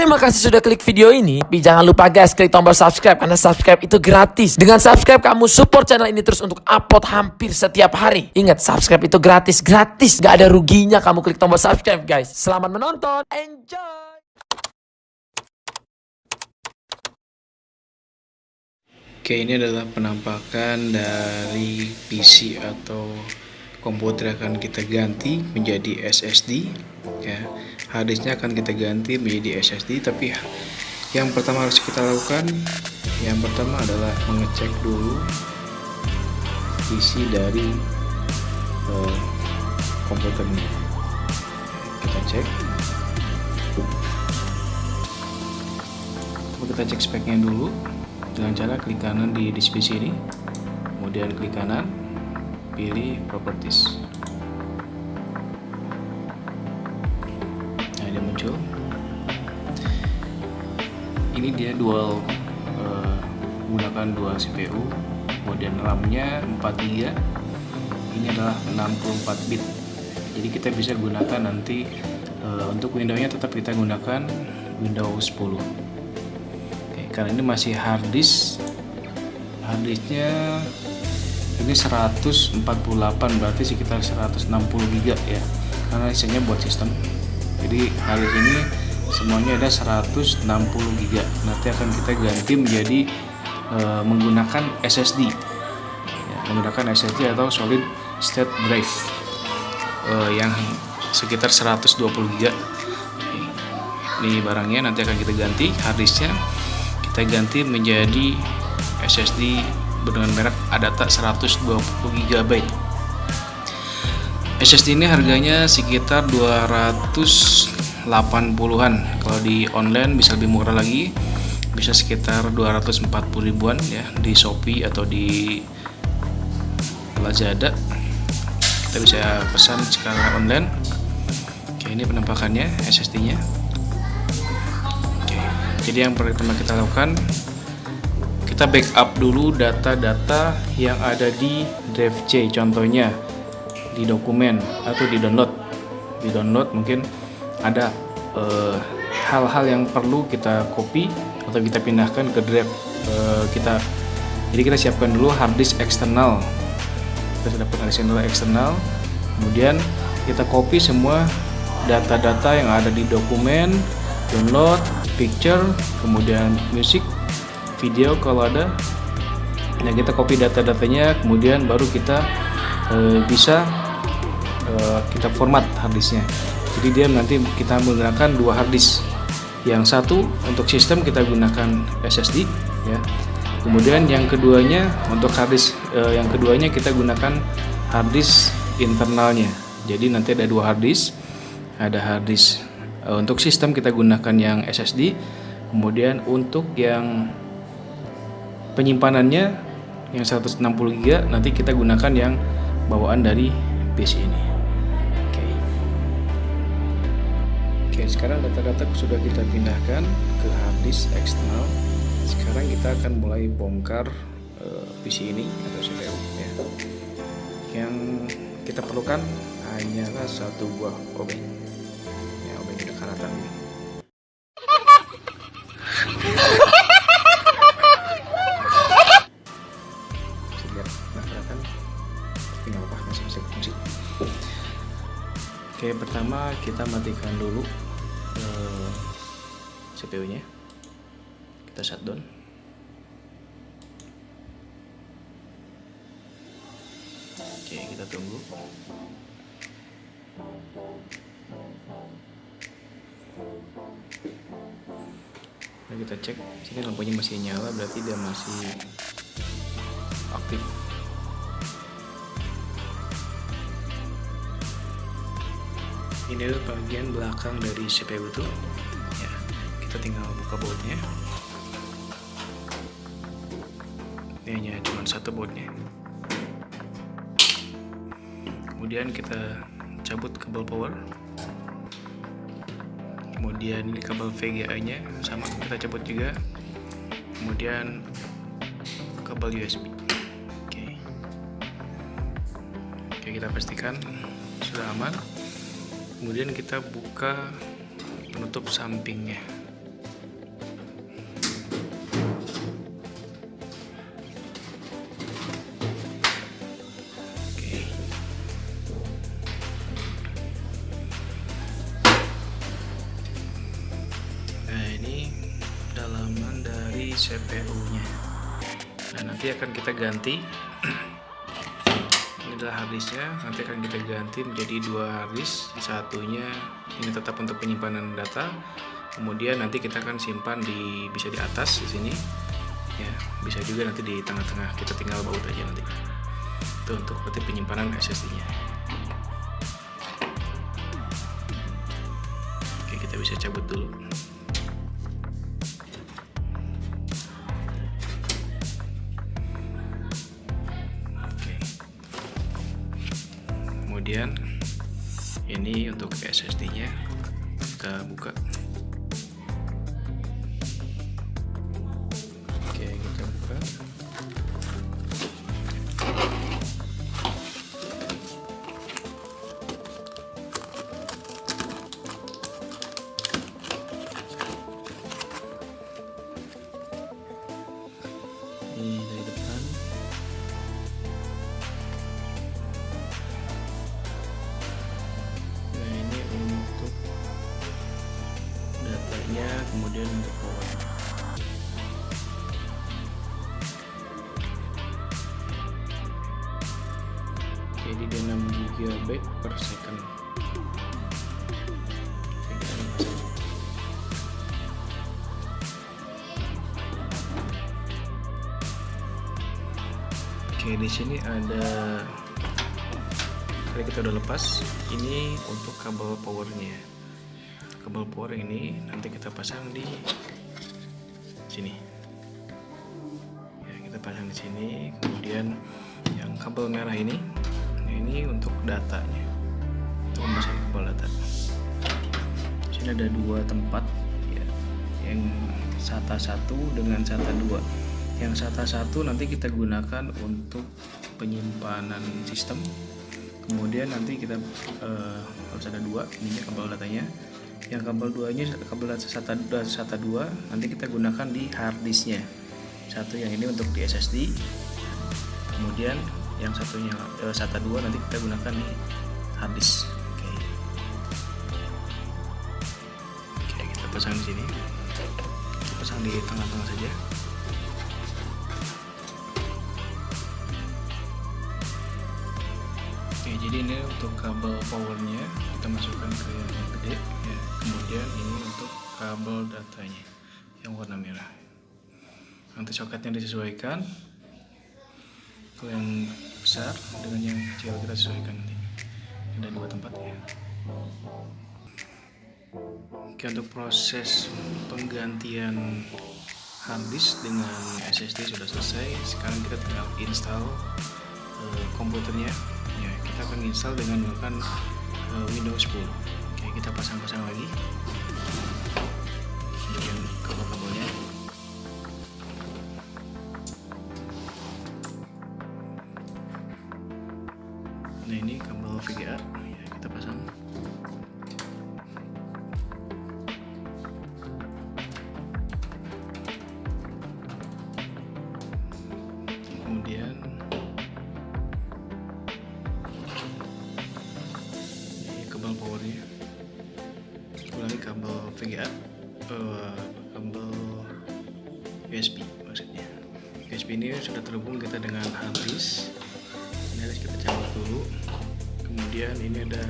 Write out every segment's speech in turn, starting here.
Terima kasih sudah klik video ini. Tapi jangan lupa guys, klik tombol subscribe karena subscribe itu gratis. Dengan subscribe kamu support channel ini terus untuk upload hampir setiap hari. Ingat, subscribe itu gratis. Gak ada ruginya kamu klik tombol subscribe guys. Selamat menonton. Enjoy. Oke, ini adalah penampakan dari PC atau komputer akan kita ganti menjadi SSD ya. Harddisknya akan kita ganti menjadi SSD, tapi yang pertama harus kita lakukan, yang pertama adalah mengecek dulu isi dari komputer ini. Kita cek, kita cek speknya dulu dengan cara klik kanan di display sini, kemudian klik kanan, pilih properties. Nah, dia muncul. Ini dia dual, menggunakan dual CPU, kemudian RAM-nya 4 GB. Ini adalah 64 bit. Jadi kita bisa gunakan nanti untuk Windows-nya tetap kita gunakan Windows 10. Oke, karena ini masih harddisknya ini 148, berarti sekitar 160 GB ya, karena isinya buat sistem. Jadi harddisk ini semuanya ada 160 GB. Nanti akan kita ganti menjadi menggunakan SSD ya, menggunakan SSD atau solid state drive yang sekitar 120 GB. Ini barangnya nanti akan kita ganti, harddisknya kita ganti menjadi SSD dengan merek Adata 120 GB. SSD ini harganya sekitar 280-an. Kalau di online bisa lebih murah lagi, bisa sekitar 240 ribuan ya di Shopee atau di Lazada. Kita bisa pesan secara online. Oke, ini penampakannya SSD-nya. Oke, jadi yang pertama kita lakukan, kita backup dulu data-data yang ada di drive C, contohnya di dokumen atau di download. Di download mungkin ada hal-hal yang perlu kita copy atau kita pindahkan ke drive kita. Jadi kita siapkan dulu harddisk eksternal. Kita sudah dapat harddisk eksternal. Kemudian kita copy semua data-data yang ada di dokumen, download, picture, kemudian music, video kalau ada. Nah, kita copy data-datanya, kemudian baru kita bisa kita format harddisknya. Jadi dia nanti kita menggunakan dua harddisk. Yang satu untuk sistem kita gunakan SSD ya. Kemudian yang keduanya untuk harddisk yang keduanya kita gunakan harddisk internalnya. Jadi nanti ada dua harddisk. Ada harddisk untuk sistem kita gunakan yang SSD. Kemudian untuk yang penyimpanannya yang 160 GB nanti kita gunakan yang bawaan dari PC ini. Oke, sekarang data-data sudah kita pindahkan ke harddisk eksternal. Sekarang kita akan mulai bongkar PC ini atau CPU ya. Yang kita perlukan hanyalah satu buah obeng. Ya, obeng kita karatan ini. Oke, pertama kita matikan dulu CPU-nya. Kita shutdown. Oke, kita tunggu. Nah, kita cek sini lampunya masih nyala, berarti dia masih aktif. Ini adalah bagian belakang dari CPU itu ya, kita tinggal buka bautnya. Ini hanya cuma satu bautnya. Kemudian kita cabut kabel power. Kemudian ini kabel VGA nya sama kita cabut juga. Kemudian kabel USB. Oke, kita pastikan sudah aman. Kemudian kita buka penutup sampingnya. di CPU-nya. Nah, nanti akan kita ganti. Ini adalah harddisknya. Nanti akan kita ganti menjadi 2 harddisk. Satunya ini tetap untuk penyimpanan data. Kemudian nanti kita akan simpan bisa di atas di sini. Ya, bisa juga nanti di tengah-tengah. Kita tinggal baut aja nanti. Itu untuk berarti penyimpanan SSD-nya. Oke, kita bisa cabut dulu. Kemudian ini untuk SSD-nya kita buka. Oke, kita buka. Ini dari depan. Kemudian untuk power. Jadi dia 6 GB per second. Oke, di sini ada, tadi kita udah lepas. Ini untuk kabel powernya. Kabel power ini nanti kita pasang di sini. Ya, kita pasang di sini. Kemudian yang kabel merah ini untuk datanya, untuk memasang kabel data. Di sini ada 2 tempat, ya, yang SATA 1 dengan SATA 2. Yang SATA 1 nanti kita gunakan untuk penyimpanan sistem. Kemudian nanti kita harus ada 2 ininya kabel datanya. Yang kabel 2-nya kabel SATA 2 nanti kita gunakan di harddisknya. Satu yang ini untuk di SSD. Kemudian yang satunya SATA 2 nanti kita gunakan di harddisk. Oke, kita pasang di sini. Kita pasang di tengah-tengah saja. Oke, jadi ini untuk kabel powernya kita masukkan ke yang gede, ya. Kemudian ini untuk kabel datanya yang warna merah. Nanti soketnya disesuaikan. Kalau yang besar dengan yang kecil kita sesuaikan nanti. Ada 2 tempat ya. Oke, untuk proses penggantian harddisk dengan SSD sudah selesai. Sekarang kita tinggal install komputernya. Ya, kita akan install dengan menggunakan Windows 10. Oke, kita pasang-pasang lagi dengan kabel-kabelnya. Nah, ini kabel VGA, ya, kita pasang. Kemudian kabel powernya, ulangi kabel VGA, kabel USB maksudnya. USB ini sudah terhubung kita dengan harddisk. Ini harus kita cabut dulu. Kemudian ini ada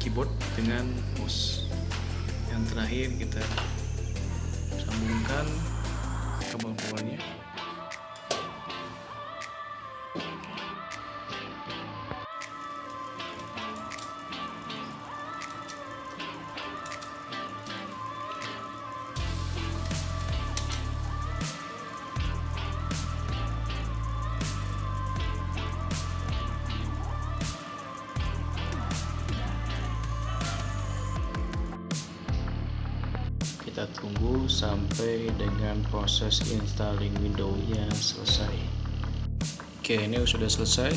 keyboard dengan mouse. Yang terakhir kita sambungkan kabel powernya. Kita tunggu sampai dengan proses installing Windows-nya selesai. Oke, ini sudah selesai.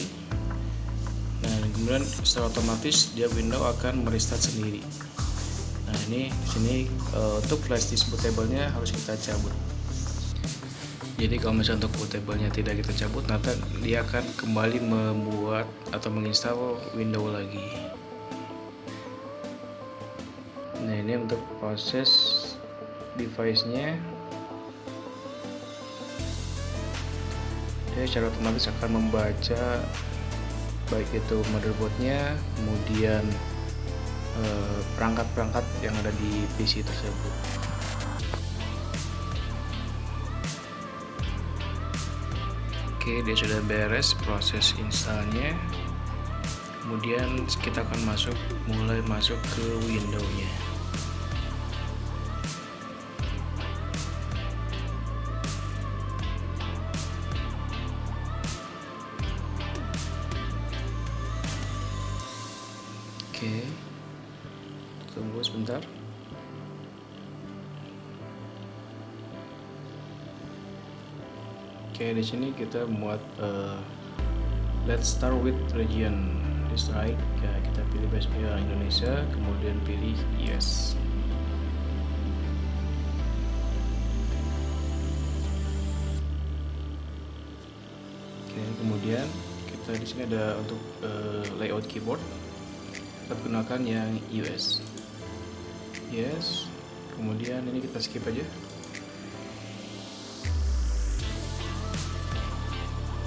Nah, kemudian secara otomatis dia Windows akan merestart sendiri. Nah, ini di sini untuk flash disk bootable-nya harus kita cabut. Jadi kalau misalnya untuk bootable-nya tidak kita cabut, nanti dia akan kembali membuat atau menginstal Windows lagi. Nah, ini untuk proses device-nya Jadi secara otomatis akan membaca baik itu motherboardnya, kemudian perangkat-perangkat yang ada di PC tersebut. Oke, dia sudah beres proses installnya. Kemudian kita akan mulai masuk ke Windows-nya. Oke, tunggu sebentar. Oke, di sini kita muat let's start with region. This right, ya, kita pilih Indonesia, kemudian pilih yes. Oke, kemudian kita di sini ada untuk layout keyboard. Kita gunakan yang US. Yes. Kemudian ini kita skip aja.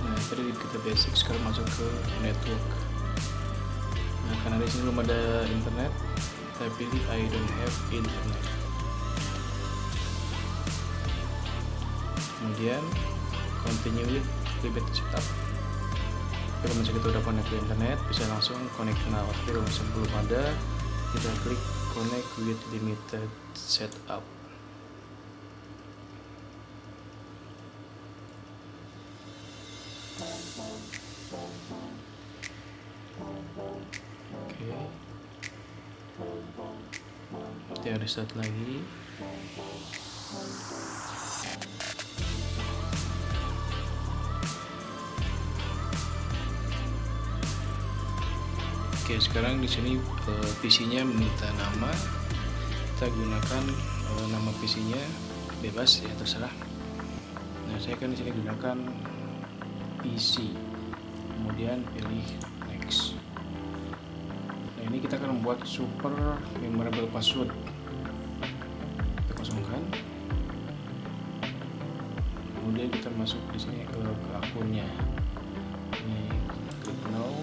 Nah, tadi kita basic, sekarang masuk ke network. Nah, karena di sini belum ada internet, kita pilih I don't have internet. Kemudian continue with limited setup. Kalau misalnya kita udah connect ke internet, bisa langsung connect now. Tapi kalau misalnya belum ada, kita klik connect with limited setup. Oke, kita reset lagi. Oke, sekarang di sini PC-nya minta nama. Kita gunakan nama PC-nya bebas ya, terserah. Nah, saya kan di sini gunakan PC. Kemudian pilih next. Nah, ini kita akan membuat super memorable password. Kita kosongkan. Kemudian kita masuk di sini ke akunnya. Ini klik no.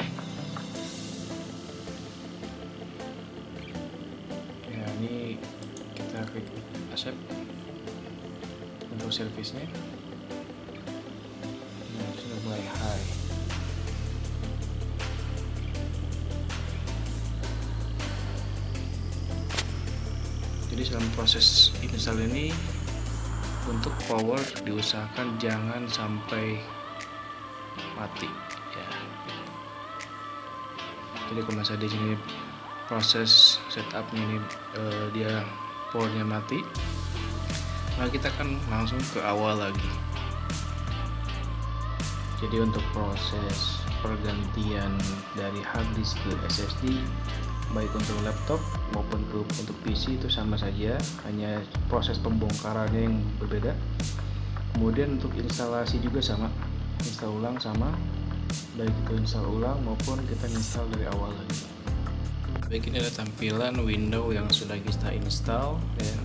Ini kita klik accept untuk servisnya. Nah, sudah mulai high. Jadi dalam proses install ini, untuk power diusahakan jangan sampai mati ya. Jadi kalau misalnya di sini proses setupnya ini dia powernya mati, nah kita akan langsung ke awal lagi. Jadi untuk proses pergantian dari hard disk ke SSD, baik untuk laptop maupun untuk PC itu sama saja, hanya proses pembongkarannya yang berbeda. Kemudian untuk instalasi juga sama, install ulang sama, baik itu install ulang maupun kita install dari awal lagi. Baik, ini ada tampilan window yang sudah kita install ya.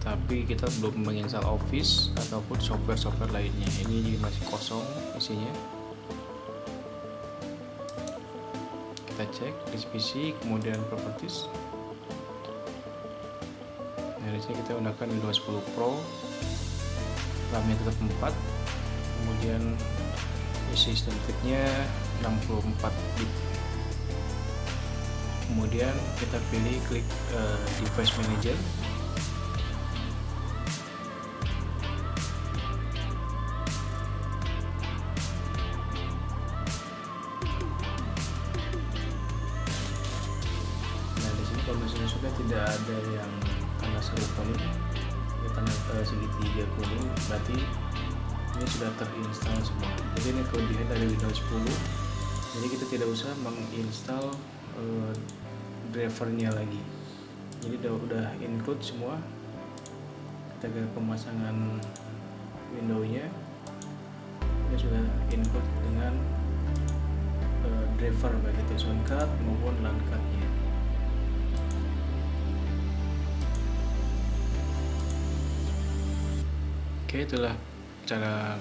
Tapi kita belum menginstal Office ataupun software-software lainnya. Ini masih kosong isinya. Kita cek disk PC, kemudian properties. Nah, di sini kita gunakan Windows 10 Pro, RAM-nya tetap 4, kemudian system type-nya 64 bit. Kemudian kita pilih klik device manager. Nah, di sini kalau misalnya sudah tidak ada yang tanda seru kuning, tanda segitiga kuning, berarti ini sudah terinstall semua. Jadi ini kelebihan dari Windows 10. Jadi kita tidak usah menginstal drivernya lagi. Jadi udah include semua. Kita ke pemasangan Windows-nya, ini sudah include dengan driver baik itu soundcard maupun landcard-nya. Oke, itulah cara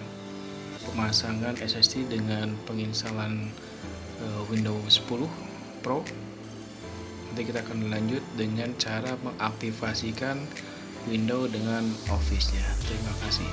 pemasangan SSD dengan penginstalan Windows 10 Pro. Nanti kita akan lanjut dengan cara mengaktifasikan Windows dengan Office-nya. Terima kasih.